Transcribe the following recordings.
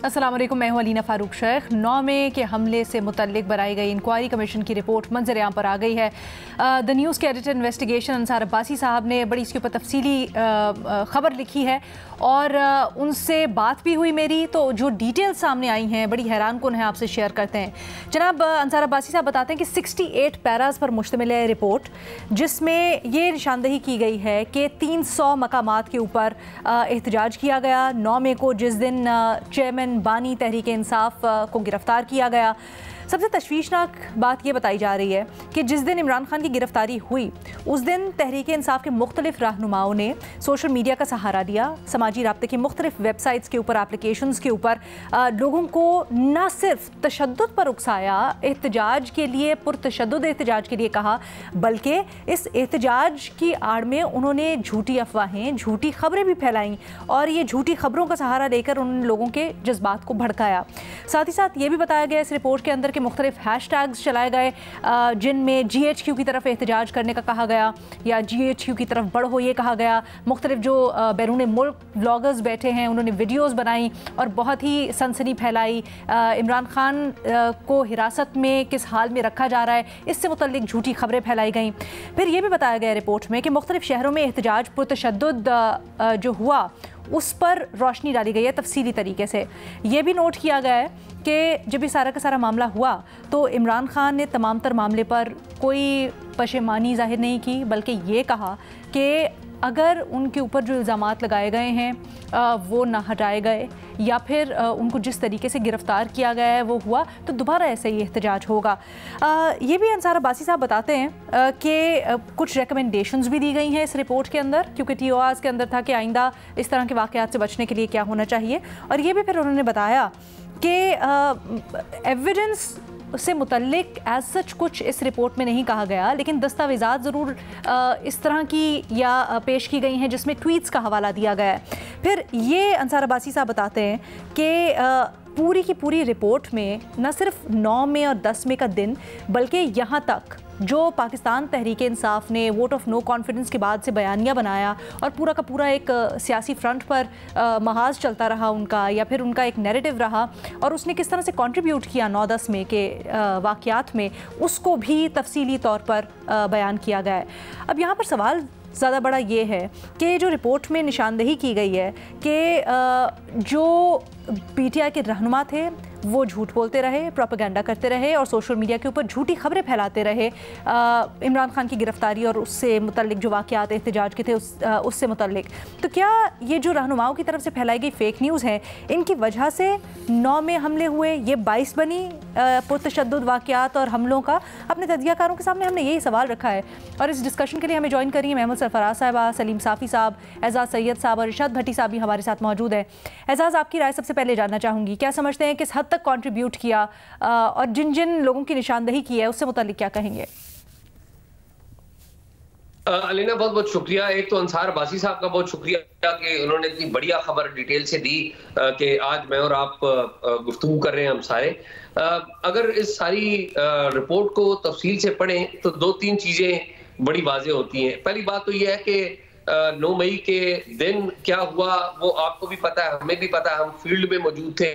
अस्सलाम वालेकुम, मैं हूं अलीना फ़ारूक शेख। 9 मई के हमले से मुतल्लिक बनाई गई इंक्वायरी कमीशन की रिपोर्ट मंजर आम पर आ गई है। द न्यूज़ के एडिटर इन्वेस्टिगेशन अंसार अब्बासी साहब ने बड़ी इसके ऊपर तफसीली ख़बर लिखी है और उनसे बात भी हुई मेरी, तो जो डिटेल्स सामने आई हैं बड़ी हैरान कुन है, आपसे शेयर करते हैं। जनाब अंसार अब्बासी साहब बताते हैं कि 68 पैराज पर मुश्तमिल है रिपोर्ट, जिसमें ये निशानदही की गई है कि 300 मकामात के ऊपर एहतजाज किया गया। 9 मई को जिस दिन चेयरमैन बानी तहरीक इंसाफ को गिरफ्तार किया गया, सबसे तशवीशनाक बात यह बताई जा रही है कि जिस दिन इमरान खान की गिरफ्तारी हुई उस दिन तहरीक इंसाफ के मुख्तलिफ रहनुमाओं ने सोशल मीडिया का सहारा लिया, समाजी राब्ते की मुख्तलिफ वेबसाइट्स के ऊपर, एप्लीकेशंस के ऊपर लोगों को न सिर्फ तशद्दुद पर उकसाया, एहतजाज के लिए, पुरतशद्दुद एहतजाज के लिए कहा, बल्कि इस एहतजाज की आड़ में उन्होंने झूठी अफवाहें, झूठी खबरें भी फैलाईं और ये झूठी खबरों का सहारा लेकर उन लोगों के जज्बात को भड़काया। साथ ही साथ ये भी बताया गया इस रिपोर्ट के अंदर के मुख्तलिफ हैशटैग्स चलाए गए जिनमें GHQ की तरफ एहतजाज करने का कहा गया या GHQ की तरफ बढ़ो ये कहा गया। मुख्तलिफ जो बैरून मुल्क ब्लॉगर्स बैठे हैं उन्होंने वीडियोज़ बनाई और बहुत ही सनसनी फैलाई। इमरान खान को हिरासत में किस हाल में रखा जा रहा है, इससे मुतल्लिक झूठी खबरें फैलाई गई। फिर ये भी बताया गया रिपोर्ट में कि मुख्तलिफ शहरों में एहतजाज पुरतशद्दुद जो हुआ उस पर रोशनी डाली गई है तफसीली तरीके से। ये भी नोट किया गया है कि जब ये सारा का सारा मामला हुआ तो इमरान खान ने तमाम तर मामले पर कोई पशेमानी जाहिर नहीं की, बल्कि ये कहा कि अगर उनके ऊपर जो इल्ज़ामात लगाए गए हैं वो ना हटाए गए या फिर उनको जिस तरीके से गिरफ़्तार किया गया है वो हुआ तो दोबारा ऐसे ही एहतजाज होगा। ये भी अंसार अब्बासी साहब बताते हैं कि कुछ रिकमेंडेशंस भी दी गई हैं इस रिपोर्ट के अंदर, क्योंकि TORs के अंदर था कि आइंदा इस तरह के वाक़यात से बचने के लिए क्या होना चाहिए। और ये भी फिर उन्होंने बताया कि एविडेंस से मुतल्लिक एज सच कुछ इस रिपोर्ट में नहीं कहा गया, लेकिन दस्तावेज़ात ज़रूर इस तरह की या पेश की गई हैं जिसमें ट्वीट्स का हवाला दिया गया है। फिर ये अंसार अब्बासी साहब बताते हैं कि पूरी की पूरी रिपोर्ट में न सिर्फ 9 मई और 10 मई का दिन, बल्कि यहाँ तक जो पाकिस्तान तहरीक इंसाफ ने वोट ऑफ नो कॉन्फिडेंस के बाद से बयानिया बनाया और पूरा का पूरा एक सियासी फ्रंट पर महाज चलता रहा उनका, या फिर उनका एक नैरेटिव रहा और उसने किस तरह से कंट्रीब्यूट किया 9-10 मई के वाक़यात में, उसको भी तफसीली तौर पर बयान किया गया है। अब यहाँ पर सवाल ज़्यादा बड़ा ये है कि जो रिपोर्ट में निशानदही की गई है कि जो PTI के रहनुमा थे वो झूठ बोलते रहे, प्रोपेगेंडा करते रहे और सोशल मीडिया के ऊपर झूठी खबरें फैलाते रहे इमरान खान की गिरफ्तारी और उससे मुतल्लिक जो वाक़यात एहतजाज के थे उससे मुतल्लिक। तो क्या ये जो रहनुमाओं की तरफ से फैलाई गई फ़ेक न्यूज़ है, इनकी वजह से 9 में हमले हुए, ये बाइस बनी पुरतशद्दुद वाक़यात और हमलों का? अपने तज्ज़ियाकारों के सामने हमने यही सवाल रखा है और इस डिस्कशन के लिए हमें ज्वाइन करिए महमूद सरफराज साहबा, सलीम साफ़ी साहब, एजाज़ सैयद साहब और इरशाद भट्टी साहब भी हमारे साथ मौजूद है। एजाज़, आपकी राय सबसे पहले जानना चाहूँगी, क्या समझते हैं किस हद तक कंट्रीब्यूट किया और जिन जिन लोगों की निशानदही की है उससे मुतालिक क्या कहेंगे? अलीना, बहुत बहुत शुक्रिया। एक तो अंसार अब्बासी साहब का बहुत शुक्रिया कि उन्होंने इतनी बढ़िया खबर डिटेल से दी कि आज मैं और आप गुफ्तगू कर रहे हैं हम सारे। अगर इस सारी रिपोर्ट को तफसील से पढ़ें तो 2-3 चीजें बड़ी वाज़ेह होती हैं। पहली बात तो यह है कि 9 मई के दिन क्या हुआ वो आपको भी पता है, हमें भी पता है, हम फील्ड में मौजूद थे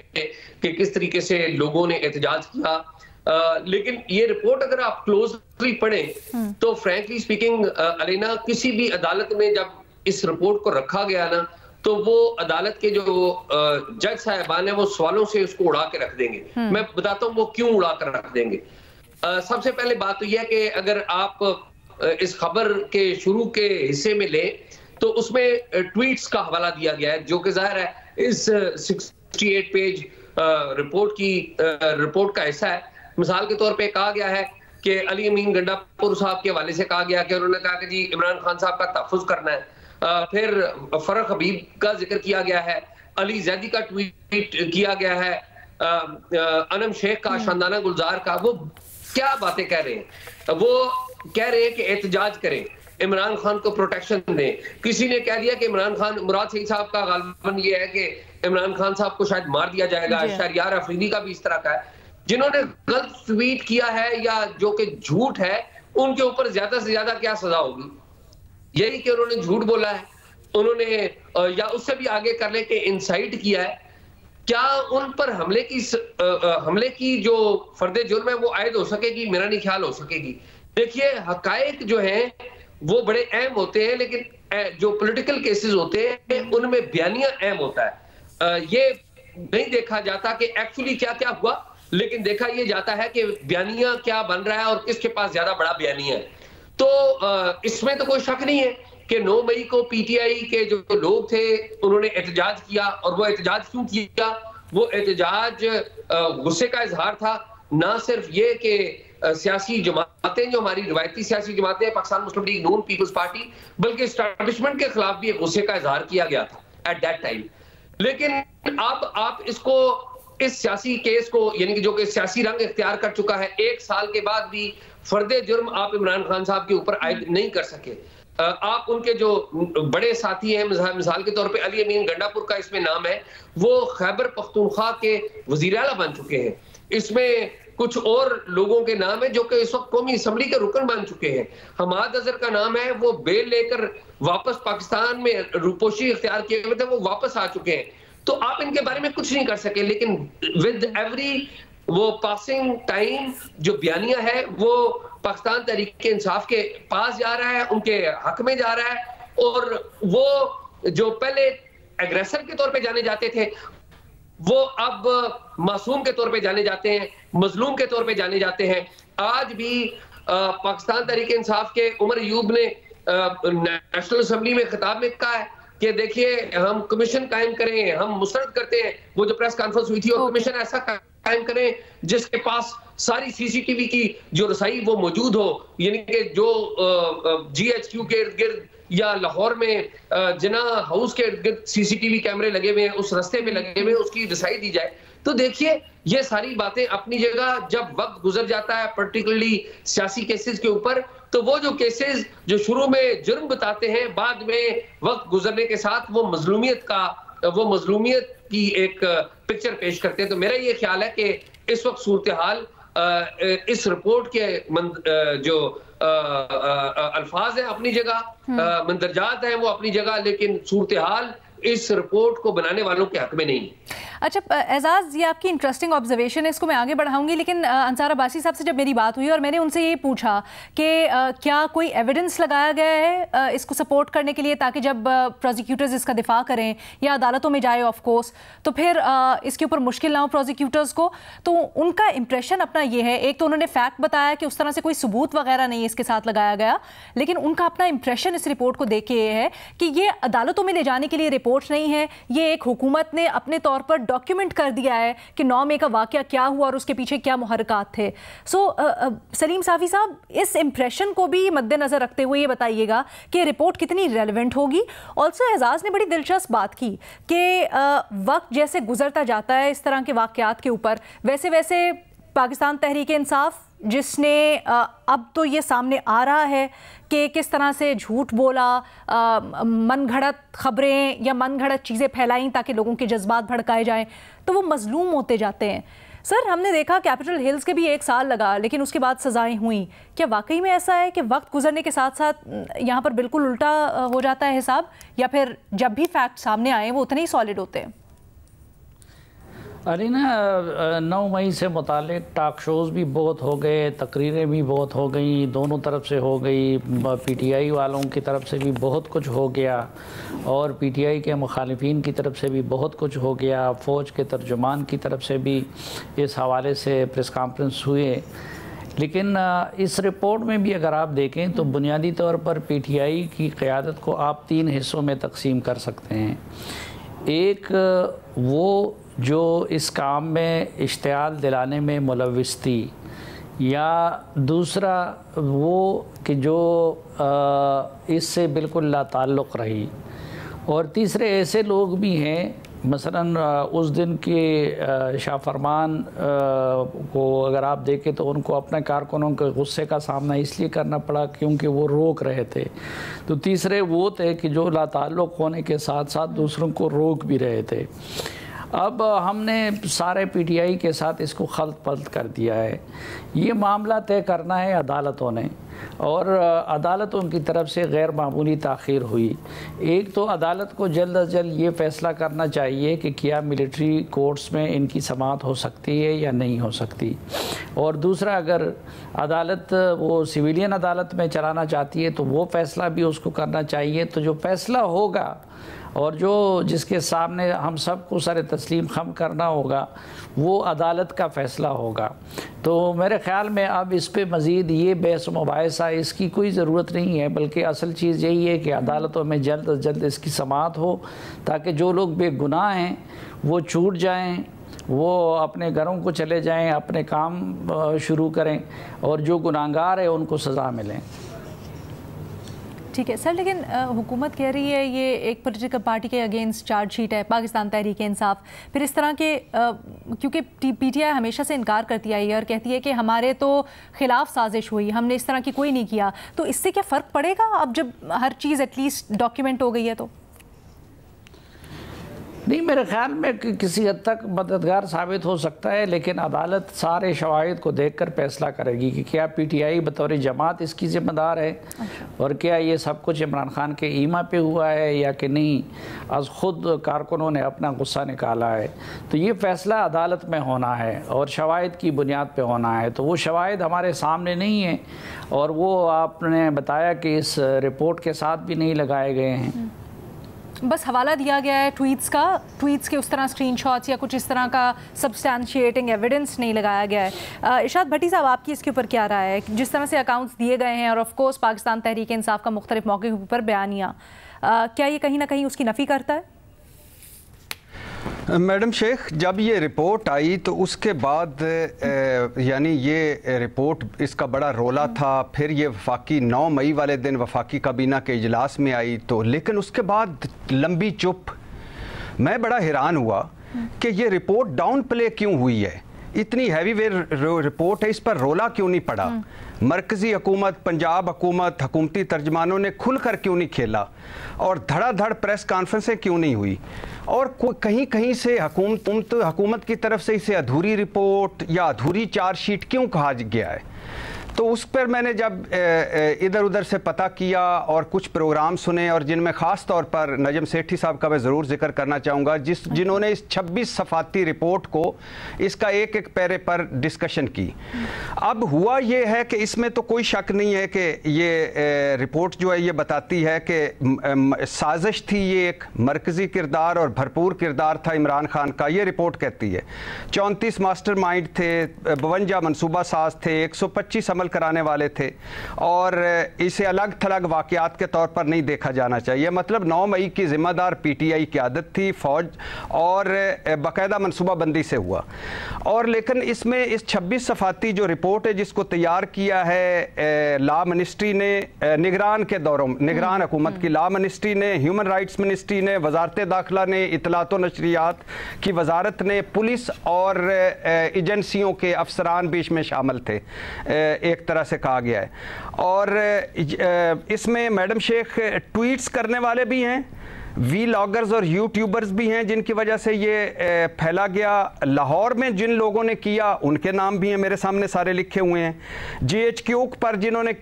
कि किस तरीके से लोगों ने एहतजाज किया। लेकिन ये रिपोर्ट अगर आप क्लोजली पढ़ें तो फ्रैंकली स्पीकिंग अलीना, किसी भी अदालत में जब इस रिपोर्ट को रखा गया ना तो वो अदालत के जो जज साहिबान है वो सवालों से उसको उड़ा के रख देंगे। मैं बताता हूँ वो क्यों उड़ा कर रख देंगे। सबसे पहले बात तो यह है कि अगर आप इस खबर के शुरू के हिस्से में ले तो उसमें ट्वीट्स का हवाला दिया गया है, जो कि जाहिर है इस 68 पेज रिपोर्ट का हिस्सा है। मिसाल के तौर पे कहा गया है कि अली अमीन गंडापुर साहब के हवाले से कहा गया कि उन्होंने कहा कि जी इमरान खान साहब का तहफ़्फ़ुज़ करना है। फिर फरख हबीब का जिक्र किया गया है, अली जैदी का ट्वीट किया गया है, अनम शेख का, शानदाना गुलजार का। वो क्या बातें कह रहे हैं? वो कह रहे हैं कि एहतजाज करें, इमरान खान को प्रोटेक्शन दें। किसी ने कह दिया कि इमरान खान, मुराद सिंह साहब का गालिबन ये है कि इमरान खान साहब को शायद मार दिया जाएगा। शहरियार अफरीदी का भी इस तरह का है। जिन्होंने गलत ट्वीट किया है या जो कि झूठ है, उनके ऊपर ज्यादा से ज्यादा क्या सजा होगी? यही कि उन्होंने झूठ बोला है, उन्होंने या उससे भी आगे कर ले कि इंसाइट किया है। क्या उन पर हमले की जो फर्द जुर्म है वो आयद हो सकेगी? मेरा नहीं ख्याल हो सकेगी। देखिए, हकायक जो हैं वो बड़े अहम होते हैं, लेकिन जो पॉलिटिकल केसेस होते हैं उनमें बयानिया अहम होता है। ये नहीं देखा जाता कि एक्चुअली क्या क्या हुआ, लेकिन देखा ये जाता है कि बयानिया क्या बन रहा है और किसके पास ज्यादा बड़ा बयानिया है। तो इसमें तो कोई शक नहीं है कि 9 मई को पीटीआई के जो लोग थे उन्होंने एहतजाज किया, और वो एहतजाज क्यों किया? वो एहतजाज गुस्से का इजहार था। ना सिर्फ ये कि सियासी जमातें, जो हमारी रिवायती सियासी जमातें, पाकिस्तान मुस्लिम लीग नून, पीपल्स पार्टी, बल्कि एस्टैब्लिशमेंट के खिलाफ भी गुस्से का इजहार किया गया था एट दैट टाइम। लेकिन अब आप इसको, इस सियासी केस को, यानी कि जो कि सियासी रंग इख्तियार कर चुका है, 1 साल के बाद भी फर्दे जुर्म आप इमरान खान साहब के ऊपर आयद नहीं कर सके। आप उनके जो बड़े साथी हैं, मिसाल के तौर पे अली अमीन गंडापुर का इसमें नाम है, वो खैबर पख्तूनख्वा के वजीर आला बन चुके हैं। इसमें कुछ और लोगों के नाम है जो कि इस वक्त कौमी असम्बली के रुकन बन चुके हैं। हमाद अजहर का नाम है, वो बेल लेकर वापस पाकिस्तान में रूपोशी इख्तियार किए हुए थे, वो वापस आ चुके हैं। तो आप इनके बारे में कुछ नहीं कर सके, लेकिन विद एवरी वो पासिंग टाइम जो बयानिया है वो पाकिस्तान तहरीक इंसाफ के पास जा रहा है, उनके हक में जा रहा है। और वो जो पहले एग्रेसर के तौर पे जाने जाते थे, वो अब मासूम के तौर पे जाने जाते हैं, मजलूम के तौर पे जाने जाते हैं। आज भी पाकिस्तान तहरीक इंसाफ के उमर अयूब ने नेशनल असेंबली में खिताब में कहा है कि देखिए, हम कमीशन कायम करें, हम मुस्तरद करते हैं। वो जो प्रेस कॉन्फ्रेंस हुई थी, और कमीशन ऐसा कायम करें जिसके पास सारी सीसीटीवी की जो रसाई वो मौजूद हो, यानी कि जो जीएचक्यू के इर्द गिर्द या लाहौर में जिना हाउस के इर्द गिर्द सीसीटीवी कैमरे लगे हुए हैं, उस रास्ते पे लगे हुए हैं, उसकी रसाई दी जाए। तो देखिए, ये सारी बातें अपनी जगह। जब वक्त गुजर जाता है पर्टिकुलरली सियासी केसेस के ऊपर, तो वो जो केसेस जो शुरू में जुर्म बताते हैं, बाद में वक्त गुजरने के साथ वो मजलूमियत की एक पिक्चर पेश करते हैं। तो मेरा ये ख्याल है कि इस वक्त सूरत हाल इस रिपोर्ट के जो अल्फाज हैं अपनी जगह, मंदरजात हैं वो अपनी जगह, लेकिन सूरत हाल इस रिपोर्ट को बनाने वालों के हक में नहीं। अच्छा एजाज, ये आपकी इंटरेस्टिंग ऑब्जर्वेशन है, इसको मैं आगे बढ़ाऊंगी, लेकिन अंसार अब्बासी साहब से जब मेरी बात हुई और मैंने उनसे ये पूछा कि क्या कोई एविडेंस लगाया गया है इसको सपोर्ट करने के लिए, ताकि जब प्रोसिक्यूटर्स इसका दिफा करें या अदालतों में जाए ऑफ कोर्स, तो फिर इसके ऊपर मुश्किल ना हो प्रोसिक्यूटर्स को, तो उनका इंप्रेशन अपना ये है। एक तो उन्होंने फैक्ट बताया कि उस तरह से कोई सबूत वगैरह नहीं इसके साथ लगाया गया, लेकिन उनका अपना इंप्रेशन इस रिपोर्ट को देख के ये है कि ये अदालतों में ले जाने के लिए रिपोर्ट नहीं है, ये एक हुकूमत ने अपने तौर पर डॉक्यूमेंट कर दिया है कि 9 मई का वाकया क्या हुआ और उसके पीछे क्या मुहर्रकात थे। सलीम साफ़ी साहब, इस इंप्रेशन को भी मद्देनजर रखते हुए ये बताइएगा कि रिपोर्ट कितनी रेलेवेंट होगी। ऑल्सो एजाज ने बड़ी दिलचस्प बात की कि वक्त जैसे गुजरता जाता है इस तरह के वाकयात के ऊपर, वैसे वैसे पाकिस्तान तहरीक इंसाफ जिसने अब तो ये सामने आ रहा है कि किस तरह से झूठ बोला, मनगढ़ंत खबरें या मनगढ़ंत चीज़ें फैलाई ताकि लोगों के जज्बात भड़काए जाएं, तो वो मजलूम होते जाते हैं। सर, हमने देखा कैपिटल हिल्स के भी 1 साल लगा, लेकिन उसके बाद सजाएं हुई। क्या वाकई में ऐसा है कि वक्त गुजरने के साथ साथ यहाँ पर बिल्कुल उल्टा हो जाता है हिसाब, या फिर जब भी फैक्ट सामने आए वो उतने ही सॉलिड होते हैं? अरे ना, 9 मई से मुतालिक टॉक शोज़ भी बहुत हो गए, तकरीरें भी बहुत हो गई, दोनों तरफ से हो गई, पीटीआई वालों की तरफ से भी बहुत कुछ हो गया और पीटीआई के मुखालिफिन की तरफ से भी बहुत कुछ हो गया, फ़ौज के तर्जुमान की तरफ से भी इस हवाले से प्रेस कॉन्फ्रेंस हुए। लेकिन इस रिपोर्ट में भी अगर आप देखें तो बुनियादी तौर पर पीटीआई की क़यादत को आप 3 हिस्सों में तकसीम कर सकते हैं। एक वो जो इस काम में इश्तियाल दिलाने में मुलव्विस थी, या दूसरा वो कि जो इससे बिल्कुल लाताल्लुक़ रही, और तीसरे ऐसे लोग भी हैं, मसलन उस दिन के शाह फरमान को अगर आप देखें तो उनको अपने कारकुनों के गुस्से का सामना इसलिए करना पड़ा क्योंकि वो रोक रहे थे। तो तीसरे वो थे कि जो लाताल्लुक़ होने के साथ साथ दूसरों को रोक भी रहे थे। अब हमने सारे पीटीआई के साथ इसको खल्त पल्त कर दिया है। ये मामला तय करना है अदालतों ने। और अदालतों की तरफ से गैर मामूली ताख़ीर हुई। एक तो अदालत को जल्द अज जल्द ये फ़ैसला करना चाहिए कि क्या मिलिट्री कोर्ट्स में इनकी समाअत हो सकती है या नहीं हो सकती, और दूसरा अगर अदालत वो सिविलियन अदालत में चलाना चाहती है तो वो फ़ैसला भी उसको करना चाहिए। तो जो फ़ैसला होगा और जो जिसके सामने हम सबको सर तस्लीम खम करना होगा वो अदालत का फ़ैसला होगा। तो मेरे ख़्याल में अब इस पे मज़ीद ये बहस मुबाहिसा इसकी कोई ज़रूरत नहीं है, बल्कि असल चीज़ यही है कि अदालतों में जल्द अज जल्द इसकी समाअत हो ताकि जो लोग बेगुनाह हैं वो छूट जाएँ, वो अपने घरों को चले जाएं, अपने काम शुरू करें, और जो गुनाहगार है उनको सज़ा मिलें। ठीक है सर, लेकिन हुकूमत कह रही है ये एक पॉलिटिकल पार्टी के अगेंस्ट चार्जशीट है, पाकिस्तान तहरीक इंसाफ। फिर इस तरह के क्योंकि पीटीआई हमेशा से इनकार करती आई है और कहती है कि हमारे तो खिलाफ साजिश हुई, हमने इस तरह की कोई नहीं किया, तो इससे क्या फ़र्क पड़ेगा अब जब हर चीज़ एटलीस्ट डॉक्यूमेंट हो गई है? तो नहीं, मेरे ख्याल में किसी हद तक मददगार साबित हो सकता है, लेकिन अदालत सारे शवाहिद को देखकर फैसला करेगी कि क्या पीटीआई बतौर जमात इसकी ज़िम्मेदार है और क्या ये सब कुछ इमरान खान के ईमा पे हुआ है या कि नहीं, आज ख़ुद कारकुनों ने अपना गुस्सा निकाला है। तो ये फ़ैसला अदालत में होना है और शवाहिद की बुनियाद पे होना है। तो वो शवाहिद हमारे सामने नहीं है और वो आपने बताया कि इस रिपोर्ट के साथ भी नहीं लगाए गए हैं, बस हवाला दिया गया है ट्वीट्स का, ट्वीट्स के उस तरह स्क्रीनशॉट्स या कुछ इस तरह का सब्सटैंशिएटिंग एविडेंस नहीं लगाया गया है। इरशाद भट्टी साहब, आपकी इसके ऊपर क्या राय है? जिस तरह से अकाउंट्स दिए गए हैं और ऑफ कोर्स पाकिस्तान तहरीक इंसाफ का मुख्तलिफ मौके पर बयानियाँ, क्या ये कहीं ना कहीं उसकी नफ़ी करता है? मैडम शेख, जब ये रिपोर्ट आई तो उसके बाद यानी ये रिपोर्ट इसका बड़ा रोला था, फिर ये वफाकी 9 मई वाले दिन वफाकी काबीना के इजलास में आई, तो लेकिन उसके बाद लंबी चुप। मैं बड़ा हैरान हुआ कि ये रिपोर्ट डाउन प्ले क्यों हुई है, इतनी हैवी वेट रिपोर्ट है, इस पर रोला क्यों नहीं पड़ा? मरकजी हुकूमत, पंजाब हुकूमत, हुकूमती तर्जमानों ने खुलकर क्यों नहीं खेला और धड़ाधड़ प्रेस कॉन्फ्रेंसें क्यों नहीं हुई? और कहीं कहीं से हुकूमत की तरफ से इसे अधूरी रिपोर्ट या अधूरी चार्जशीट क्यों कहा गया है? तो उस पर मैंने जब इधर उधर से पता किया और कुछ प्रोग्राम सुने, और जिनमें ख़ास तौर पर नजम सेठी साहब का मैं ज़रूर जिक्र करना चाहूँगा, जिन्होंने इस 26 सफ़ाती रिपोर्ट को इसका एक एक पैरे पर डिस्कशन की। अब हुआ ये है कि इसमें तो कोई शक नहीं है कि ये रिपोर्ट जो है ये बताती है कि साजिश थी, ये एक मरकज़ी किरदार और भरपूर किरदार था इमरान खान का, ये रिपोर्ट कहती है। 34 मास्टर माइंड थे, 52 मनसूबा साज थे, 125 अमल कराने वाले थे, और इसे अलग थलग वाक़यात के तौर पर नहीं देखा जाना चाहिए। मतलब 9 मई की जिम्मेदार पीटीआई क़यादत थी, फ़ौज और बाकायदा मनसूबाबंदी से हुआ। और लेकिन इसमें इस 26 सफ़ाती जो रिपोर्ट है जिसको तैयार किया है लॉ मिनिस्ट्री ने, निगरान के दौरों, निगरान हुकूमत की लॉ मिनिस्ट्री ने, ह्यूमन राइट्स मिनिस्ट्री ने, वजारत दाखिला ने, इतलात व नशरियात की वजारत ने, पुलिस और एजेंसियों के अफसरान भी इसमें शामिल थे, एक तरह से कहा गया है। और इसमें मैडम शेख ट्वीट्स करने वाले भी हैं, वीलॉगर्स और यूट्यूबर्स भी हैं जिनकी वजह से ये फैला गया। लाहौर में जिन लोगों ने किया उनके नाम भी हैं, मेरे सामने सारे लिखे हुए हैं। GHQ पर जिन्होंने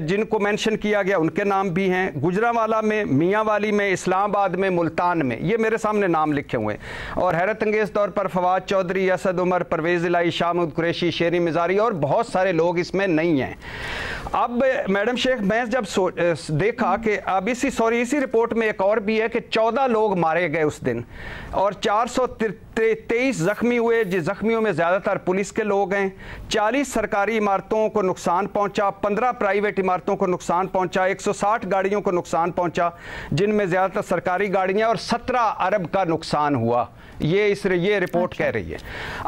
जिनको मेंशन किया गया उनके नाम भी हैं। गुजरांवाला में, मियांवाली में, इस्लामाबाद में, मुल्तान में, ये मेरे सामने नाम लिखे हुए हैं। और हैरत अंगेज़ तौर पर फवाद चौधरी, असद उमर, परवेज़ इलाही, शाहमूद कुरैशी, शेरी मिजारी और बहुत सारे लोग इसमें नहीं हैं। अब मैडम शेख, मैं जब देखा कि अब इसी रिपोर्ट में एक और भी है कि 14 लोग मारे गए उस दिन और 423 जख्मी हुए, जिस जख्मियों में ज़्यादातर पुलिस के लोग हैं। 40 सरकारी इमारतों को नुकसान पहुंचा, 15 प्राइवेट इमारतों को नुकसान पहुंचा, 160 गाड़ियों को नुकसान पहुंचा जिनमें ज़्यादातर सरकारी गाड़ियां, और 17 अरब का नुकसान हुआ, ये रिपोर्ट कह रही है।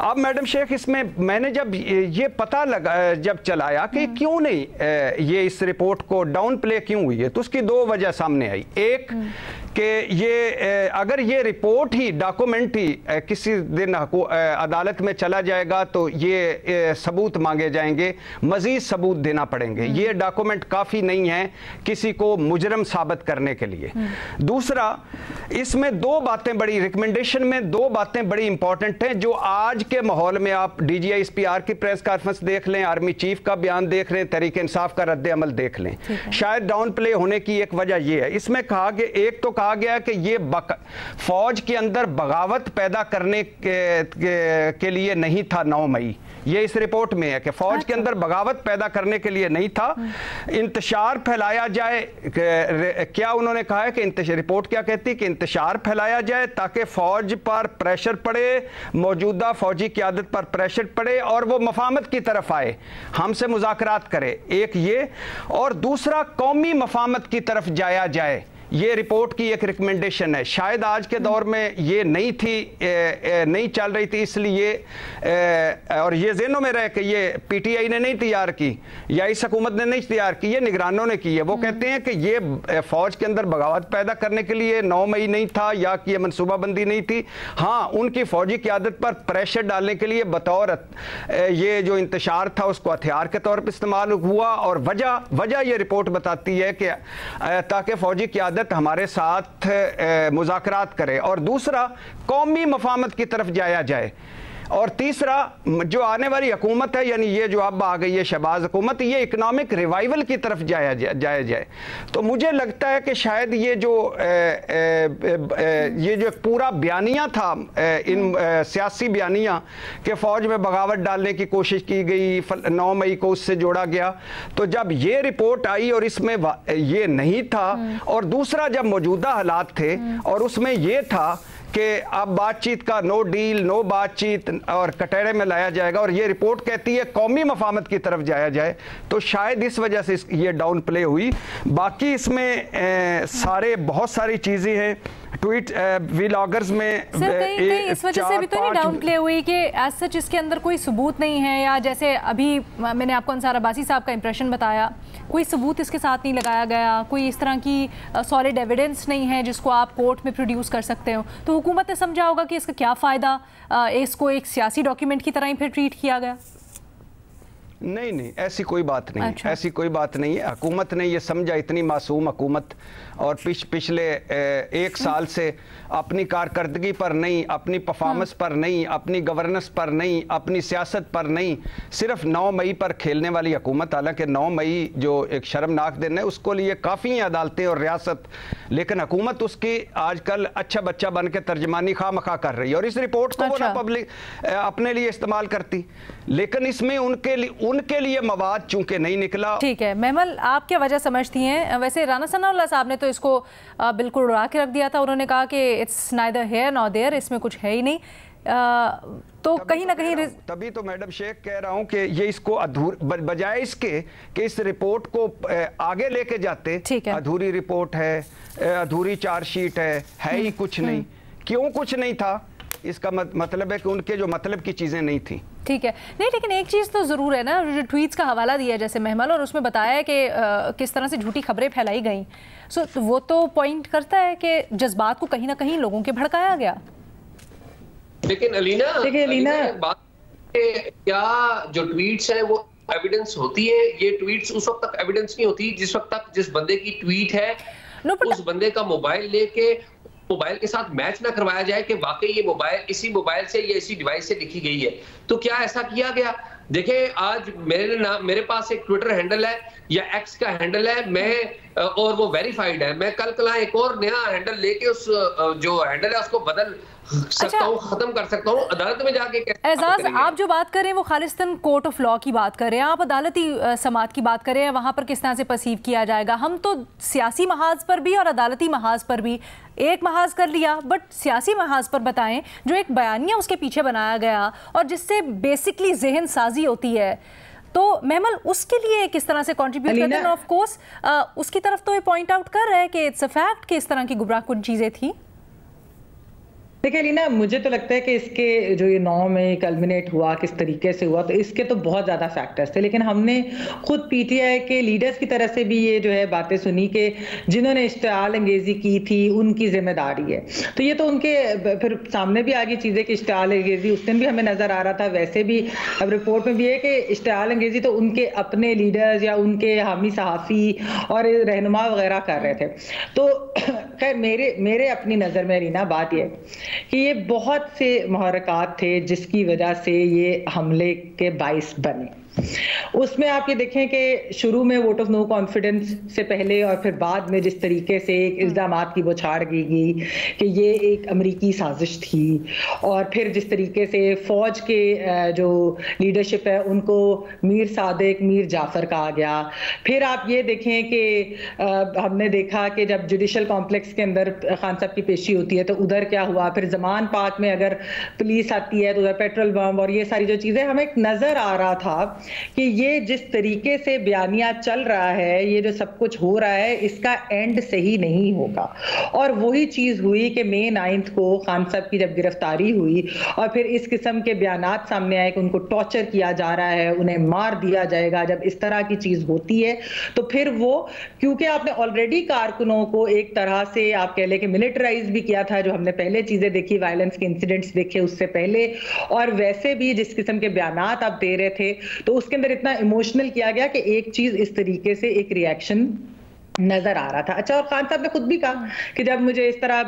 अब मैडम शेख, इसमें मैंने जब ये पता लगा, जब चलाया कि क्यों नहीं ये इस रिपोर्ट को डाउन प्ले क्यों हुई है, तो उसकी 2 वजह सामने आई। एक कि ये अगर ये रिपोर्ट ही डॉक्यूमेंट ही किसी दिन अदालत में चला जाएगा तो ये सबूत मांगे जाएंगे, मजीद सबूत देना पड़ेंगे। ये डॉक्यूमेंट काफ़ी नहीं है किसी को मुजरम साबित करने के लिए। दूसरा, इसमें दो बातें बड़ी, रिकमेंडेशन में दो बातें बड़ी इंपॉर्टेंट हैं जो आज के माहौल में, आप DGISPR की प्रेस कॉन्फ्रेंस देख लें, आर्मी चीफ का बयान देख लें, तहरीक इंसाफ का रद्द अमल देख लें, शायद डाउन प्ले होने की एक वजह यह है। इसमें कहा गया, एक तो कहा गया कि ये फौज के अंदर बगावत पैदा करने के लिए नहीं था 9 मई, ये इस रिपोर्ट में है कि फौज के अंदर बगावत पैदा करने के लिए नहीं था, इंतशार फैलाया जाए। क्या उन्होंने कहा है कि रिपोर्ट क्या कहती है कि इंतशार फैलाया जाए ताकि फौज पर प्रेशर पड़े, मौजूदा फौजी क़यादत पर प्रेशर पड़े और वो मफाहमत की तरफ आए, हमसे मुज़ाकरात करे, एक ये, और दूसरा कौमी मफाहमत की तरफ जाया जाए। ये रिपोर्ट की एक रिकमेंडेशन है। शायद आज के दौर में ये नहीं थी, नहीं चल रही थी, इसलिए और ये ज़हनों में रहे कि ये PTI ने नहीं तैयार की या इस हुकूमत ने नहीं तैयार की, ये निगरानों ने की है। वो कहते हैं कि ये फ़ौज के अंदर बगावत पैदा करने के लिए 9 मई नहीं था या कि ये मनसूबाबंदी नहीं थी। हाँ, उनकी फ़ौजी क़यादत पर प्रेशर डालने के लिए बतौर ये जो इंतशार था उसको हथियार के तौर पर इस्तेमाल हुआ, और वजह ये रिपोर्ट बताती है कि ताकि फ़ौजी क़यादत हमारे साथ मुज़ाकरात करे, और दूसरा कौमी मफाहमत की तरफ जाया जाए, और तीसरा जो आने वाली हुकूमत है, यानी ये जो अब आ गई है शहबाज हुकूमत, ये इकनॉमिक रिवाइवल की तरफ जाया जाए। तो मुझे लगता है कि शायद ये जो पूरा बयानिया था, इन सियासी बयानिया कि फ़ौज में बगावत डालने की कोशिश की गई, 9 मई को उससे जोड़ा गया, तो जब ये रिपोर्ट आई और इसमें ये नहीं था, और दूसरा जब मौजूदा हालात थे और उसमें ये था कि अब बातचीत का नो डील, नो बातचीत और कटहरे में लाया जाएगा, और ये रिपोर्ट कहती है कौमी मफाहमत की तरफ जाया जाए, तो शायद इस वजह से ये डाउन प्ले हुई। बाकी इसमें बहुत सारी चीज़ें हैं, ट्वीट व्लॉगर्स में कहीं इस वजह से भी तो नहीं डाउन प्ले हुई कि एज सच इसके अंदर कोई सबूत नहीं है, या जैसे अभी मैंने आपको अंसार अब्बासी साहब का इंप्रेशन बताया, कोई सबूत इसके साथ नहीं लगाया गया, कोई इस तरह की सॉलिड एविडेंस नहीं है जिसको आप कोर्ट में प्रोड्यूस कर सकते हो, तो हुकूमत ने समझा होगा कि इसका क्या फ़ायदा, इसको एक सियासी डॉक्यूमेंट की तरह ही फिर ट्रीट किया गया। नहीं, ऐसी कोई बात नहीं। अच्छा। ऐसी कोई बात नहीं है। हुकूमत ने ये समझा, इतनी मासूम हुकूमत, और पिछले 1 साल से अपनी कारकर्दगी पर नहीं, अपनी परफॉर्मेंस पर नहीं, अपनी गवर्नेंस पर नहीं, अपनी सियासत पर नहीं, सिर्फ 9 मई पर खेलने वाली हुकूमत। हालांकि 9 मई जो एक शर्मनाक दिन है, उसको लिए काफ़ी हैं अदालतें और रियासत, लेकिन हुकूमत उसकी आजकल अच्छा बच्चा बन के तर्जमानी खामखा कर रही है, और इस रिपोर्ट को वो ना पब्लिक अपने लिए इस्तेमाल करती, लेकिन इसमें उनके लिए मवाद चूंकि नहीं निकला। ठीक है महमल, आप क्या वजह समझती हैं? वैसे राना सनाउल्लाह साहब ने तो इसको बिल्कुल उड़ा के रख दिया था, उन्होंने कहा कि it's neither here nor there, इसमें कुछ है ही नहीं। तो कहीं ना कहीं तभी तो मैडम शेख कह रहा हूं कि ये इसको बजाय इसके कि इस रिपोर्ट को आगे लेके जाते, अधूरी रिपोर्ट है, अधूरी चार्जशीट है ही कुछ नहीं। क्यों कुछ नहीं था? इसका मतलब है कि उनके जो मतलब की चीज़ें नहीं थी। ठीक है, नहीं, लेकिन एक चीज़ तो ज़रूर है ना, जो ट्वीट्स का हवाला दिया जैसे महमल, और उसमें बताया है कि किस तरह से झूठी खबरें फैलाई गई, तो वो तो पॉइंट करता है कि जज्बात को कहीं ना कहीं लोगों के भड़काया गया। लेकिन अलीना बात क्या जो ट्वीट्स है वो एविडेंस होती है? ये ट्वीट्स उस वक्त तक एविडेंस नहीं होती जिस वक्त तक जिस बंदे की ट्वीट है उस बंदे का मोबाइल लेके मोबाइल के साथ मैच ना करवाया जाए कि वाकई ये मोबाइल इसी मोबाइल से या इसी डिवाइस से लिखी गई है। तो क्या ऐसा किया गया? देखें, आज मेरे पास एक ट्विटर हैंडल है या एक्स का हैंडल है, मैं और वो वेरीफाइड है, मैं कल एक और नया हैंडल लेके उस जो हैंडल है उसको बदल सकता हूं, खत्म कर सकता हूं, अदालत में जाके। एजाज, आप जो बात कर रहे हैं वो खालिस्तान कोर्ट ऑफ लॉ की बात कर रहे हैं, आप अदालती समात की बात कर रहे हैं, वहां पर किस तरह से परसीव किया जाएगा। हम तो सियासी महाज पर भी और अदालती महाज पर भी एक महाज कर लिया, बट सियासी महाज पर बताएं, जो एक बयानिया उसके पीछे बनाया गया और जिससे बेसिकली जहन साजी होती है, तो महमल उसके लिए किस तरह से कंट्रीब्यूट करते हैं? ऑफ कोर्स उसकी तरफ तो ये पॉइंट आउट कर रहा है कि इट्स अ फैक्ट कि इस तरह की गुमराहकुन चीजें थी। देखिए लीना, मुझे तो लगता है कि इसके जो ये 9 में कल्मिनेट हुआ, किस तरीके से हुआ, तो इसके तो बहुत ज़्यादा फैक्टर्स थे, लेकिन हमने खुद पीटीआई के लीडर्स की तरफ से भी ये जो है बातें सुनी कि जिन्होंने इश्तिआल अंगेज़ी की थी उनकी जिम्मेदारी है। तो ये तो उनके फिर सामने भी आ गई चीज़ें कि इश्तिआल अंगेज़ी उस दिन भी हमें नज़र आ रहा था, वैसे भी अब रिपोर्ट में भी है कि इश्तिआल अंगेज़ी तो उनके अपने लीडर्स या उनके हामी सहाफ़ी और रहनुमा वगैरह कर रहे थे। तो खैर मेरे अपनी नज़र में लीना बात ये कि ये बहुत से मुहर्रिकात थे जिसकी वजह से ये हमले के बाइस बने। उसमें आप ये देखें कि शुरू में वोट ऑफ नो कॉन्फिडेंस से पहले और फिर बाद में जिस तरीके से इल्ज़ामात की बौछार की गई कि ये एक अमरीकी साजिश थी, और फिर जिस तरीके से फ़ौज के जो लीडरशिप है उनको मीर सादिक, मीर जाफ़र कहा गया। फिर आप ये देखें कि हमने देखा कि जब जुडिशल कॉम्प्लेक्स के अंदर खान साहब की पेशी होती है तो उधर क्या हुआ, फिर ज़मान पार्क में अगर पुलिस आती है तो उधर पेट्रोल बम और ये सारी जो चीज़ें हमें नज़र आ रहा था कि ये जिस तरीके से बयानिया चल रहा है, ये जो सब कुछ हो रहा है, इसका एंड सही नहीं होगा। और वही चीज़ हुई कि मई 9 को खान साहब की जब गिरफ्तारी हुई और फिर इस किस्म के बयानात सामने आए कि उनको टॉर्चर किया जा रहा है, उन्हें मार दिया जाएगा, जब इस तरह की चीज़ होती है तो फिर वो, क्योंकि आपने ऑलरेडी कारकुनों को एक तरह से आप कह लें कि मिलिटराइज भी किया था, जो हमने पहले चीज़ें देखी, वायलेंस के इंसिडेंट्स देखे उससे पहले, और वैसे भी जिस किस्म के बयानात आप दे रहे थे तो उसके अंदर इतना इमोशनल किया गया कि एक चीज इस तरीके से एक रिएक्शन नजर आ रहा था। अच्छा, और खान साहब ने खुद भी कहा कि जब मुझे इस तरह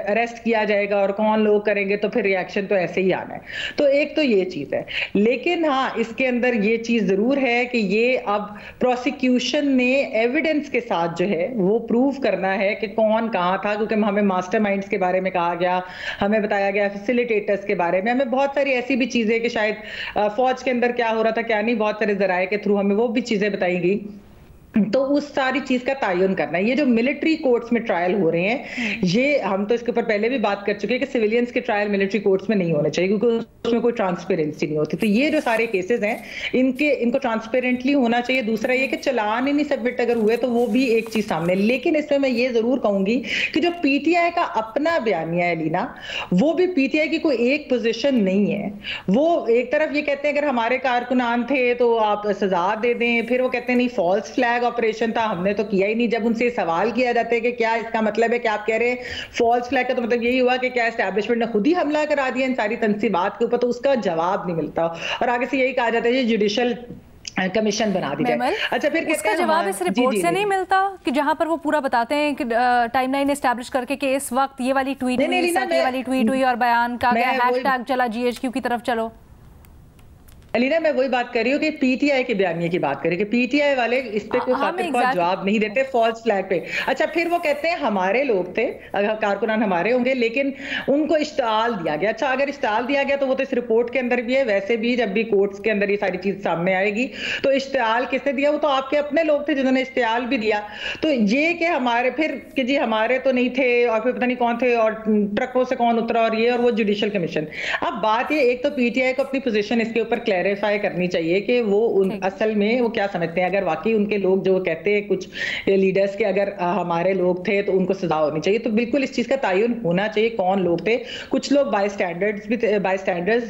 अरेस्ट किया जाएगा और कौन लोग करेंगे तो फिर रिएक्शन तो ऐसे ही आना है। तो एक तो ये चीज है, लेकिन हाँ इसके अंदर ये चीज जरूर है कि ये अब प्रोसिक्यूशन ने एविडेंस के साथ जो है वो प्रूव करना है कि कौन कहाँ था, क्योंकि हमें मास्टरमाइंड्स के बारे में कहा गया, हमें बताया गया फैसिलिटेटर्स के बारे में, हमें बहुत सारी ऐसी भी चीजें कि शायद फौज के अंदर क्या हो रहा था क्या नहीं, बहुत सारे जराये के थ्रू हमें वो भी चीजें बताई गई। तो उस सारी चीज का तयन करना है। ये जो मिलिट्री कोर्ट्स में ट्रायल हो रहे हैं, ये हम तो इसके ऊपर पहले भी बात कर चुके हैं कि सिविलियंस के ट्रायल मिलिट्री कोर्ट्स में नहीं होने चाहिए क्योंकि उसमें कोई ट्रांसपेरेंसी नहीं होती। तो ये जो सारे केसेस हैं इनको ट्रांसपेरेंटली होना चाहिए। दूसरा ये कि चालान ही नहीं सबमिट अगर हुए तो वो भी एक चीज सामने। लेकिन इसमें मैं ये जरूर कहूंगी कि जो पीटीआई का अपना बयानिया है लीना, वो भी पीटीआई की कोई एक पोजिशन नहीं है। वो एक तरफ ये कहते हैं अगर हमारे कारकुनान थे तो आप सजा दे दें, फिर वो कहते हैं नहीं फॉल्स फ्लैग ऑपरेशन था, हमने तो किया ही नहीं। जब उनसे सवाल किया जाता है कि क्या इसका मतलब है कि आप कह रहे हैं फॉल्स फ्लैग का तो मतलब यही हुआ कि क्या एस्टैब्लिशमेंट ने खुद ही हमला करा दिया इन सारी तंसीबात के ऊपर, तो उसका जवाब नहीं मिलता और आगे से यही कहा जाता है जुडिशल कमीशन बना दी जाए। अच्छा, फिर उसका जवाब इस रिपोर्ट से नहीं मिलता कि जहां पर वो पूरा बताते हैं कि टाइमलाइन एस्टैब्लिश करके कि इस वक्त ये वाली ट्वीट हुई, ये वाली ट्वीट हुई और बयान का क्या हैशटैग चला जीएचक्यू की तरफ चलो। अलीना, मैं वही बात कर रही हूँ कि पीटीआई के बयानिए की बात करें कि पीटीआई वाले इस पे कोई खातिर का जवाब नहीं देते फॉल्स फ्लैग पे। अच्छा, फिर वो कहते हैं हमारे लोग थे, कारकुनान हमारे होंगे, लेकिन उनको इश्तिआल दिया गया। अच्छा, अगर इश्तिआल दिया गया तो वो तो इस रिपोर्ट के अंदर भी है, वैसे भी जब भी कोर्ट्स के अंदर ये सारी चीज सामने आएगी तो इश्तिआल किसने दिया, वो तो आपके अपने लोग थे जिन्होंने इश्तिआल भी दिया। तो ये कि हमारे फिर कि जी हमारे तो नहीं थे और फिर पता नहीं कौन थे और ट्रकों से कौन उतरा और ये और वो जुडिशल कमीशन। अब बात ये, एक तो पीटीआई को अपनी पोजीशन इसके ऊपर क्लैरिफाई करनी चाहिए कि वो असल में वो क्या समझते हैं। अगर वाकई उनके लोग जो कहते हैं कुछ लीडर्स के अगर हमारे लोग थे तो उनको सजा होनी चाहिए, तो बिल्कुल इस चीज का तयन होना चाहिए कौन लोग थे। कुछ लोग बाय स्टैंडर्ड्स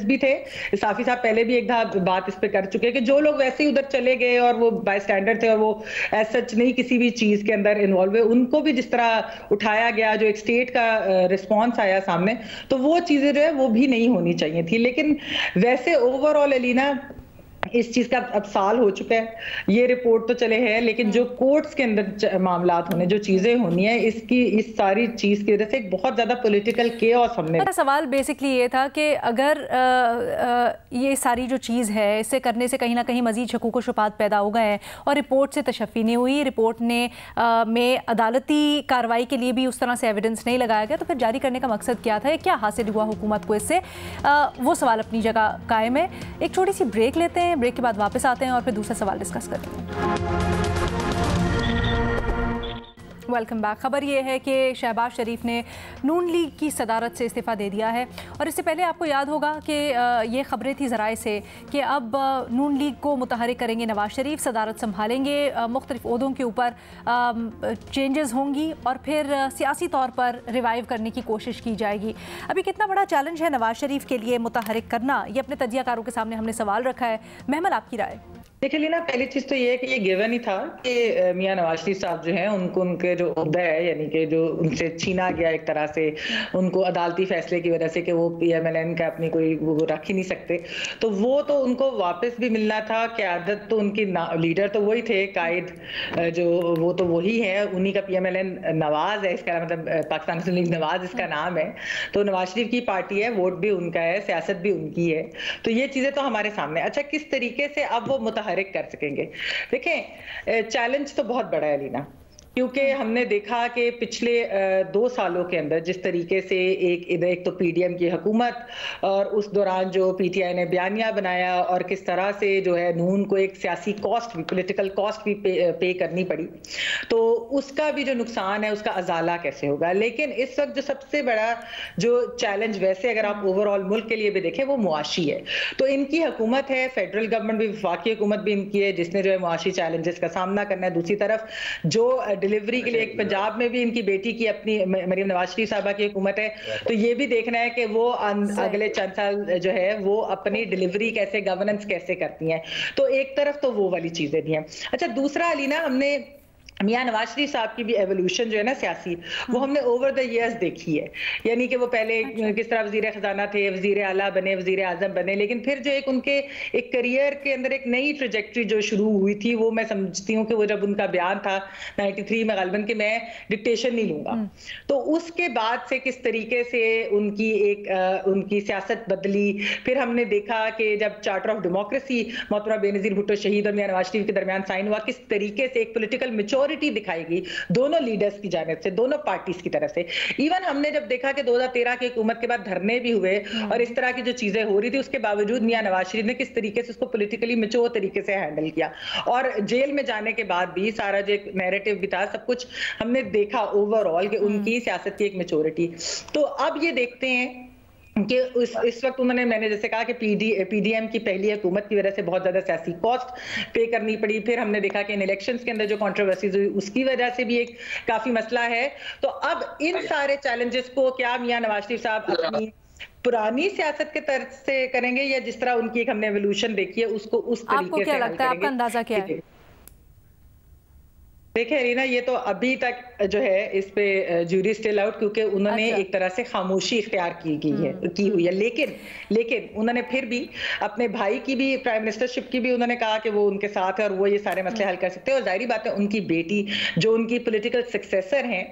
भी थे। साफी साहब पहले भी एक बात इस पे कर चुके हैं कि जो लोग वैसे ही उधर चले गए और वो बाय स्टैंडर्ड थे और वो एज सच नहीं किसी भी चीज के अंदर इन्वॉल्व हुए, उनको भी जिस तरह उठाया गया, जो एक स्टेट का रिस्पॉन्स आया सामने, तो वो चीजें जो है वो भी नहीं होनी चाहिए थी। लेकिन वैसे ओवरऑल अलीना इस चीज का अब साल हो चुका है, ये रिपोर्ट तो चले है, लेकिन जो कोर्ट्स के अंदर मामलात होने, जो चीजें होनी है, इसकी इस सारी चीज की वजह से एक बहुत ज्यादा पॉलिटिकल केओस हमने। मेरा सवाल बेसिकली ये था कि अगर ये सारी जो चीज़ है इससे करने से कहीं ना कहीं मजीद शकूक व शुबात पैदा हो गए हैं और रिपोर्ट से तशफ़ी नहीं हुई, रिपोर्ट ने में अदालती कार्रवाई के लिए भी उस तरह से एविडेंस नहीं लगाया गया, तो फिर जारी करने का मकसद क्या था, क्या हासिल हुआ हुकूमत को इससे? वो सवाल अपनी जगह कायम है। एक छोटी सी ब्रेक लेते हैं, ब्रेक के बाद वापस आते हैं और फिर दूसरा सवाल डिस्कस करते हैं। Welcome back. खबर ये है कि शहबाज शरीफ ने नून लीग की सदारत से इस्तीफ़ा दे दिया है और इससे पहले आपको याद होगा कि ये खबरें थी ज़राए से कि अब नून लीग को मुतहरिक करेंगे नवाज शरीफ, सदारत संभालेंगे, मुख्तलिफ ओहदों के ऊपर चेंजेस होंगी और फिर सियासी तौर पर रिवाइव करने की कोशिश की जाएगी। अभी कितना बड़ा चैलेंज है नवाज शरीफ के लिए मुतहरिक करना, ये अपने तजियाकारों के सामने हमने सवाल रखा है। महमद, आपकी राय? देखिए लीना, पहली चीज तो ये है कि ये गिवन ही था कि मियां नवाज शरीफ साहब जो हैं उनको उनके जो उहदा है यानी कि जो उनसे छीना गया एक तरह से, उनको अदालती फैसले की वजह से कि वो PMLN का अपनी कोई वो रख ही नहीं सकते, तो वो तो उनको वापस भी मिलना था। क़यादत तो उनकी लीडर तो वही थे, कायद जो वो तो वही है, उन्हीं का PMLN नवाज है, इसका मतलब पाकिस्तान मुस्लिम लीग नवाज इसका नाम है। तो नवाज शरीफ की पार्टी है, वोट भी उनका है, सियासत भी उनकी है, तो ये चीजें तो हमारे सामने। अच्छा, किस तरीके से अब वो मुतहरिक कर सकेंगे? देखें, चैलेंज तो बहुत बड़ा है लीना, क्योंकि हमने देखा कि पिछले 2 सालों के अंदर जिस तरीके से एक तो PDM की हुकूमत और उस दौरान जो PTI ने बयानिया बनाया और किस तरह से जो है नून को एक सियासी कॉस्ट भी, पॉलिटिकल कॉस्ट भी पे करनी पड़ी, तो उसका भी जो नुकसान है उसका अजाला कैसे होगा। लेकिन इस वक्त जो सबसे बड़ा जो चैलेंज वैसे अगर आप ओवरऑल मुल्क के लिए भी देखें वो मुआशी है। तो इनकी हुकूमत है, फेडरल गवर्नमेंट भी, वफाकी हुकूमत भी इनकी है, जिसने जो है मुआशी चैलेंजेस का सामना करना है। दूसरी तरफ जो डिलीवरी के लिए एक पंजाब में भी इनकी बेटी की अपनी मरीम नवाज शरीफ साहबा की हुकूमत है, तो ये भी देखना है कि वो अगले चंद साल जो है वो अपनी डिलीवरी कैसे, गवर्नेंस कैसे करती हैं। तो एक तरफ तो वो वाली चीजें भी हैं। अच्छा, दूसरा अलीना, हमने मियां नवाज शरीफ साहब की भी एवोल्यूशन जो है ना सियासी, वो हमने ओवर द इयर्स देखी है। यानी कि वो पहले किस तरह वजीर खजाना थे, वजीर आला बने, वजीर आजम बने, लेकिन फिर जो एक उनके एक करियर के अंदर एक नई ट्रेजेक्टरी जो शुरू हुई थी, वो मैं समझती हूँ कि वो जब उनका बयान था 93 में गलबन कि मैं डिक्टेशन नहीं लूंगा, तो उसके बाद से किस तरीके से उनकी एक उनकी सियासत बदली। फिर हमने देखा कि जब चार्टर ऑफ डेमोक्रेसी मोहतरमा बेनजीर भुट्टो शहीद और मियां नवाज शरीफ के दरमियान साइन हुआ, किस तरीके से एक पॉलिटिकल मैच्योरिटी दिखाई गई दोनों लीडर्स की जानिब से, दोनों पार्टीज की तरफ से। इवन हमने जब देखा कि 2013 की हुकूमत के बाद धरने भी हुए और इस तरह की जो चीजें हो रही थी, उसके बावजूद मियां नवाज शरीफ ने किस तरीके से उसको पॉलिटिकली मैच्योर तरीके से हैंडल किया, और जेल में जाने के बाद भी सारा जो एक नैरेटिव भी था, सब कुछ हमने देखा ओवरऑल कि उनकी सियासत की एक मैच्योरिटी। तो अब ये देखते हैं कि इस वक्त उन्होंने, मैंने जैसे कहा कि PDM की पहली हुकूमत की वजह से बहुत ज्यादा सियासी कॉस्ट पे करनी पड़ी। फिर हमने देखा कि इन इलेक्शंस के अंदर जो कंट्रोवर्सीज हुई उसकी वजह से भी एक काफी मसला है। तो अब इन सारे चैलेंजेस को क्या मियां नवाज शरीफ साहब अपनी पुरानी सियासत के तर्ज से करेंगे या जिस तरह उनकी एक हमने एवोल्यूशन देखी है उसको उस तरीके से? आपको क्या लगता है, आपका अंदाजा क्या है? देखिए रीना, ये तो अभी तक जो है इस पे ज्यूरी स्टिल आउट, क्योंकि उन्होंने एक तरह से खामोशी इख्तियार की हुई है। लेकिन उन्होंने फिर भी अपने भाई की भी, प्राइम मिनिस्टरशिप की भी उन्होंने कहा कि वो उनके साथ है और वो ये सारे मसले हल कर सकते हैं। और जाहिर बात है उनकी बेटी जो उनकी पॉलिटिकल सक्सेसर हैं,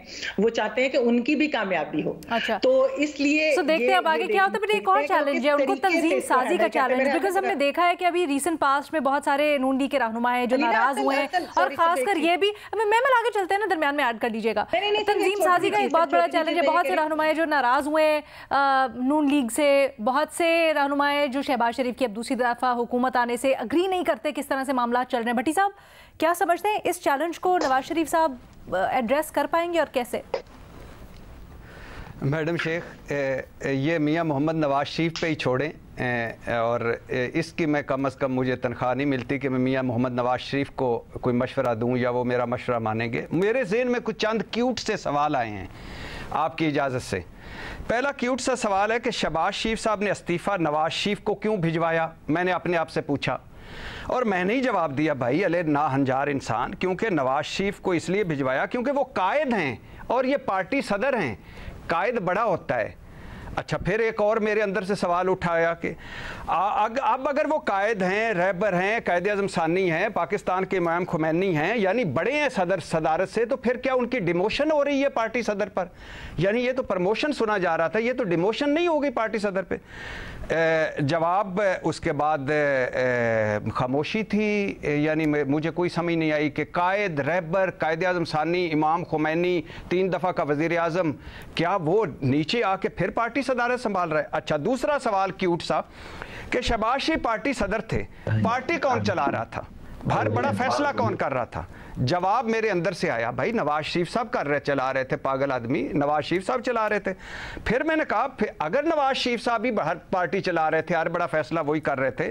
वो चाहते हैं कि उनकी भी कामयाबी हो। अच्छा, तो इसलिए देखते हैं अब आगे क्या होता है। एक और चैलेंज है उनको, तंजीम साजी का चैलेंज, बिकॉज हमने देखा है कि अभी रिसेंट पास्ट में बहुत सारे नून लीग के रहनुमा हैं जो नाराज हुए हैं, और खासकर ये भी, महमद आगे चलते हैं ना, दरमियान में ऐड कर लीजिएगा। तंजीम साजी का एक बहुत बड़ा चैलेंज है, बहुत से रहनुमाए जो नाराज हुए नून लीग से, बहुत से रहनुमाए जो शहबाज शरीफ की अब दूसरी दफा हुकूमत आने से अग्री नहीं करते किस तरह से मामला चल रहे हैं। भट्टी साहब, क्या समझते हैं इस चैलेंज को नवाज शरीफ साहब एड्रेस कर पाएंगे और कैसे? मैडम शेख, ये मियां मोहम्मद नवाज शरीफ पे ही छोड़ें, और इसकी मैं कम अज़ कम मुझे तनख्वाह नहीं मिलती कि मैं मियां मोहम्मद नवाज शरीफ को कोई मशवरा दूं या वो मेरा मशवरा मानेंगे। मेरे ज़हन में कुछ चंद क्यूट से सवाल आए हैं आपकी इजाज़त से। पहला क्यूट सा सवाल है कि शहबाज शरीफ साहब ने इस्तीफ़ा नवाज शरीफ को क्यों भिजवाया, मैंने अपने आप से पूछा और मैंने ही जवाब दिया, भाई अले ना हंजार इंसान, क्योंकि नवाज शरीफ को इसलिए भिजवाया क्योंकि वो कायद हैं और ये पार्टी सदर हैं, कायद बड़ा होता है। अच्छा, फिर एक और मेरे अंदर से सवाल उठाया कि अब अगर वो कायद हैं, रहबर हैं, कायद आज़म सानी हैं, पाकिस्तान के इमाम खुमैनी हैं, यानी बड़े हैं सदारत से, तो फिर क्या उनकी डिमोशन हो रही है पार्टी सदर पर? यानी ये तो प्रमोशन सुना जा रहा था, ये तो डिमोशन नहीं होगी पार्टी सदर पे। जवाब उसके बाद खामोशी थी, यानी मुझे कोई समझ नहीं आई कि कायद, रहबर, कायद आज़म सानी, इमाम खुमैनी, 3 दफ़ा का वज़ीर आज़म, क्या वो नीचे आके फिर पार्टी सदारत संभाल रहा है? अच्छा, दूसरा सवाल क्यूट सा कि शहबाज शरीफ पार्टी सदर थे, पार्टी कौन चला रहा था, हर बड़ा फैसला कौन कर रहा था? जवाब मेरे अंदर से आया, भाई नवाज शरीफ साहब चला रहे थे, पागल आदमी नवाज शरीफ साहब चला रहे थे। फिर मैंने कहा अगर नवाज शरीफ साहब ही हर पार्टी चला रहे थे, हर बड़ा फैसला वही कर रहे थे,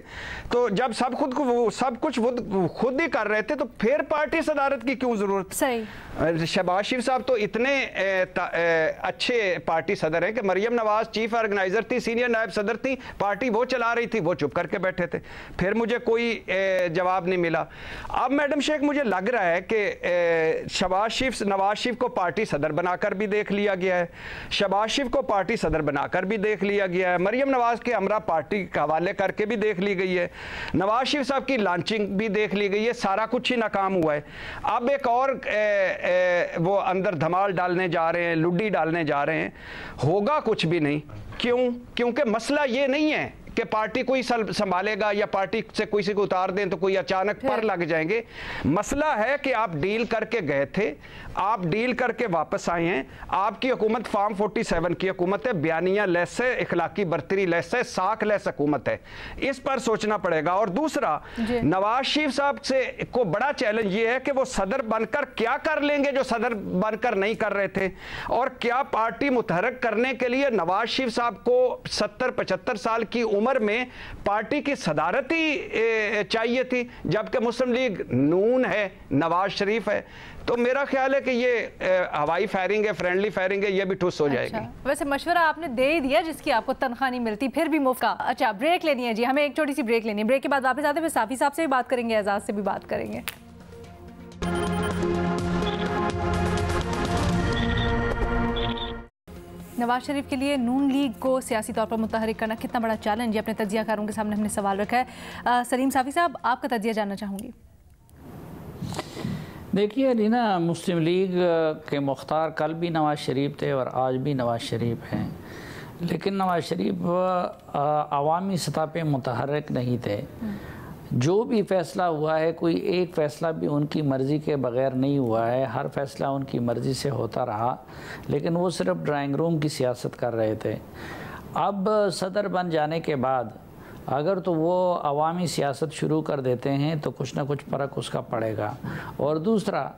तो जब सब कुछ खुद ही कर रहे थे, तो फिर पार्टी सदारत की क्यों जरूरत? सही। शहबाज शरीफ साहब तो इतने अच्छे पार्टी सदर हैं कि मरियम नवाज चीफ ऑर्गेनाइजर थी, सीनियर नायब सदर थी, पार्टी वो चला रही थी, वो चुप करके बैठे थे, फिर मुझे कोई जवाब नहीं मिला। अब मैडम शेख मुझे लग रहा है कि नवाज शरीफ को पार्टी सदर बनाकर भी देख लिया गया है, शहबाज शरीफ को पार्टी सदर बनाकर भी देख लिया गया है, मरियम नवाज के हमरा पार्टी के हवाले करके भी देख ली गई है, नवाज शरीफ साहब की लॉन्चिंग भी देख ली गई है, सारा कुछ ही नाकाम हुआ है। अब एक और वो अंदर धमाल डालने जा रहे हैं, लुड्डी डालने जा रहे हैं, होगा कुछ भी नहीं। क्यों? क्योंकि मसला ये नहीं है कि पार्टी कोई संभालेगा या पार्टी से किसी को उतार दें तो कोई अचानक पर लग जाएंगे। मसला है कि आप डील करके गए थे, आप डील करके वापस आए हैं, आपकी हुकूमत फार्म 47 की हुकूमत है, बयानिया लेस है, इखलाकी बर्तरी लेस है, साख लेस हुकूमत है, इस पर सोचना पड़ेगा। और दूसरा, नवाज शरीफ साहब से को बड़ा चैलेंज ये है कि वो सदर बनकर क्या कर लेंगे जो सदर बनकर नहीं कर रहे थे, और क्या पार्टी मुतहरक करने के लिए नवाज शरीफ साहब को 70-75 साल की उम्र में पार्टी की सदारत ही चाहिए थी, जबकि मुस्लिम लीग नून है, नवाज शरीफ है। तो मेरा ख्याल है कि ये हवाई फायरिंग है, फ्रेंडली फायरिंग है, ये भी ठुस हो जाएगी। वैसे मशवरा आपने दे ही दिया जिसकी आपको तनख्वाह नहीं मिलती, फिर भी मुफ्त का। अच्छा, ब्रेक लेनी है जी, हमें एक छोटी सी ब्रेक लेनी है, ब्रेक के बाद वापस आते हैं, फिर साफी साहब से भी बात करेंगे, एजाज से भी बात करेंगे। नवाज शरीफ के लिए नून लीग को सियासी तौर पर मुतहरिक करना कितना बड़ा चैलेंज है, अपने तज्जियाकारों के सामने हमने सवाल रखा है। सलीम साफी साहब, आपका तज्जिया जानना चाहूँगी। देखिए रीना, मुस्लिम लीग के मुख्तार कल भी नवाज शरीफ थे और आज भी नवाज शरीफ हैं, लेकिन नवाज शरीफ अवामी सतह पे मुतहरिक नहीं थे। जो भी फैसला हुआ है, कोई एक फ़ैसला भी उनकी मर्ज़ी के बग़ैर नहीं हुआ है, हर फैसला उनकी मर्ज़ी से होता रहा, लेकिन वो सिर्फ ड्राइंग रूम की सियासत कर रहे थे। अब सदर बन जाने के बाद अगर तो वो अवामी सियासत शुरू कर देते हैं तो कुछ ना कुछ फ़र्क उसका पड़ेगा, और दूसरा,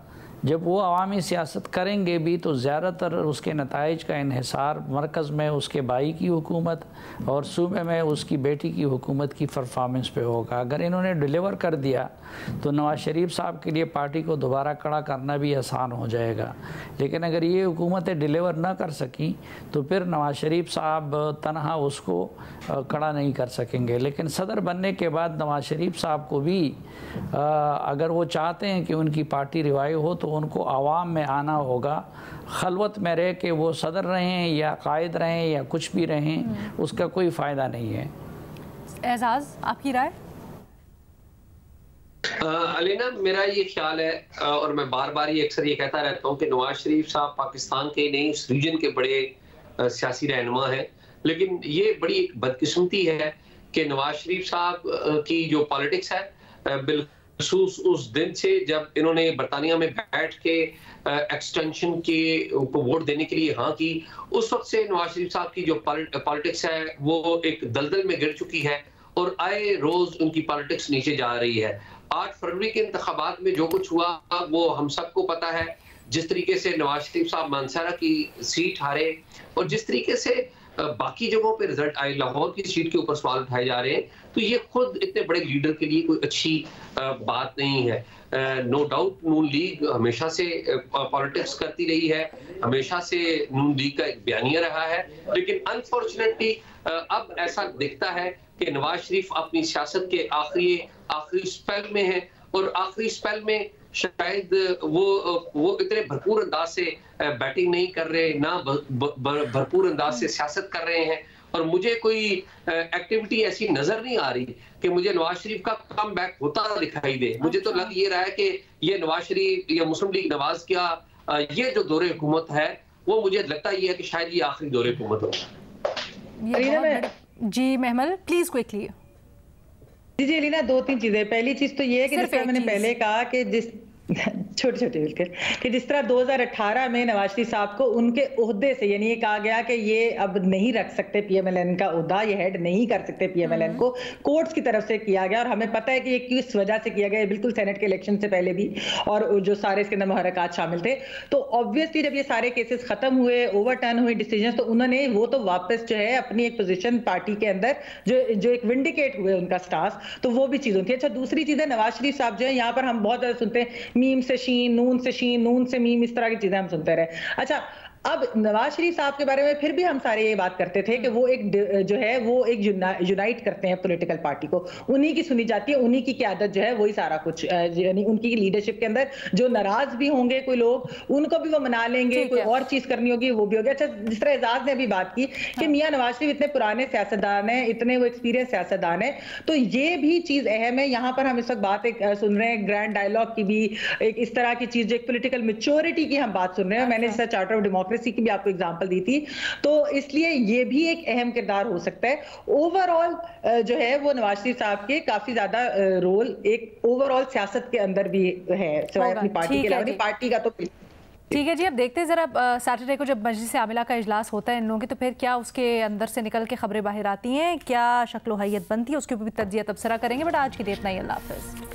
जब वो अवामी सियासत करेंगे भी तो ज़्यादातर उसके नताइज का इन्हिसार मरकज़ में उसके भाई की हुकूमत और सूबे में उसकी बेटी की हुकूमत की परफॉर्मेंस पे होगा। अगर इन्होंने डिलीवर कर दिया तो नवाज शरीफ साहब के लिए पार्टी को दोबारा खड़ा करना भी आसान हो जाएगा, लेकिन अगर ये हुकूमतें डिलीवर ना कर सकी तो फिर नवाज शरीफ साहब तनहा उसको खड़ा नहीं कर सकेंगे। लेकिन सदर बनने के बाद नवाज शरीफ साहब को भी अगर वो चाहते हैं कि उनकी पार्टी रिवाइव हो तो उनको आवाम में आना होगा, खलवत में रह के वो सदर रहें या कायद रहें या कुछ भी रहें, उसका कोई फ़ायदा नहीं है। एजाज, आपकी राय? अलीना, मेरा ये ख्याल है और मैं बार बार ये अक्सर ये कहता रहता हूँ कि नवाज शरीफ साहब पाकिस्तान के नहीं उस रीजन के बड़े सियासी रहनुमा हैं, लेकिन ये बड़ी एक बदकिस्मती है कि नवाज शरीफ साहब की जो पॉलिटिक्स है बिलखसूस उस दिन से जब इन्होंने बरतानिया में बैठ के एक्सटेंशन के को वोट देने के लिए हाँ की, उस वक्त से नवाज शरीफ साहब की जो पॉलिटिक्स है वो एक दलदल में गिर चुकी है और आए रोज उनकी पॉलिटिक्स नीचे जा रही है। 8 फरवरी के इंतखाबात में जो कुछ हुआ वो हम सबको पता है, जिस तरीके से नवाज शरीफ साहब मानसरा की सीट हारे और जिस तरीके से बाकी जगहों पे रिजल्ट आए, लाहौर की सीट के ऊपर सवाल उठाए जा रहे हैं, तो ये खुद इतने बड़े लीडर के लिए कोई अच्छी बात नहीं है। नो डाउट नून लीग हमेशा से पॉलिटिक्स करती रही है, हमेशा से नून लीग का एक बयानिया रहा है, लेकिन अनफॉर्चुनेटली अब ऐसा दिखता है कि नवाज शरीफ अपनी सियासत के आखिरी स्पेल में है और आखिरी स्पेल में शायद वो इतने भरपूर अंदाज से बैटिंग नहीं कर रहे, ना भरपूर अंदाज से सियासत कर रहे हैं, और मुझे कोई एक्टिविटी ऐसी नजर नहीं आ रही कि मुझे नवाज शरीफ का कम बैक होता दिखाई दे। मुझे तो लग ये रहा है कि ये नवाज शरीफ या मुस्लिम लीग नवाज का ये जो दौरे हुकूमत है वो मुझे लगता ये है कि शायद ये आखिरी दौरे हुकूमत हो। जी महमल, प्लीज क्विकली। जी अलीना, 2-3 चीजें। पहली चीज तो ये है कि जैसे मैंने पहले कहा कि छोटे छोटे बिल्कुल, कि जिस तरह 2018 में नवाज शरीफ साहब को उनके ओहदे से, यानी ये कहा गया कि ये अब नहीं रख सकते पीएमएलएन का ओहदा, ये हेड नहीं कर सकते पीएमएलएन को, कोर्ट्स की तरफ से किया गया। और हमें पता है कि ये किस वजह से किया गया, बिल्कुल सेनेट के इलेक्शन से पहले भी, और जो सारे इसके अंदर मुहर्रकात शामिल थे। तो ऑब्वियसली जब ये सारे केसेस खत्म हुए, ओवरटर्न हुए डिसीजन, तो उन्होंने वो तो वापस जो है अपनी एक पोजीशन पार्टी के अंदर जो एक विंडिकेट हुए उनका स्टाफ, तो वो भी चीज होती है। अच्छा, दूसरी चीज है, नवाज शरीफ साहब जो है, यहाँ पर हम बहुत ज्यादा सुनते हैं मीम से शीन, नून से शीन, नून से मीम, इस तरह की चीजें हम सुनते रहे। अच्छा, अब नवाज शरीफ साहब के बारे में फिर भी हम सारे ये बात करते थे कि वो एक जो है वो एक यूनाइट करते हैं पॉलिटिकल पार्टी को, उन्हीं की सुनी जाती है, उन्हीं की क़यादत जो है वही सारा कुछ, यानी उनकी लीडरशिप के अंदर जो नाराज भी होंगे कोई लोग, उनको भी वो मना लेंगे, कोई और चीज करनी होगी वो भी होगी। अच्छा, जिस तरह एजाज ने अभी बात की कि मियां नवाज शरीफ इतने पुराने सियासतदान हैं, इतने वो एक्सपीरियंस सियासतदान है, तो ये भी चीज अहम है। यहाँ पर हम इस वक्त बात एक सुन रहे हैं ग्रैंड डायलॉग की भी, एक इस तरह की चीज, एक पॉलिटिकल मेच्योरिटी की हम बात सुन रहे हैं। मैंने जैसा चार्टर ऑफ डेमोक्रेसी की भी आपको एग्जांपल दी थी, तो इसलिए ये भी एक अहम किरदार हो सकता है। ओवरऑल जो है वो नवाज शरीफ साहब के काफी ज्यादा रोल एक ओवरऑल सियासत के अंदर भी है, सिवाय अपनी पार्टी के अलावा। पार्टी का तो ठीक है जी। अब देखते हैं जरा सैटरडे को जब मजलिस आमिला का इजलास होता है इन लोगों की, तो फिर क्या उसके अंदर से निकल के खबरें बाहर आती हैं, क्या शक्ल हैयत बनती है, उसके ऊपर भी तज्जिया तबसरा करेंगे। बट आज के लिए इतना ही, अल्लाह हाफिज़।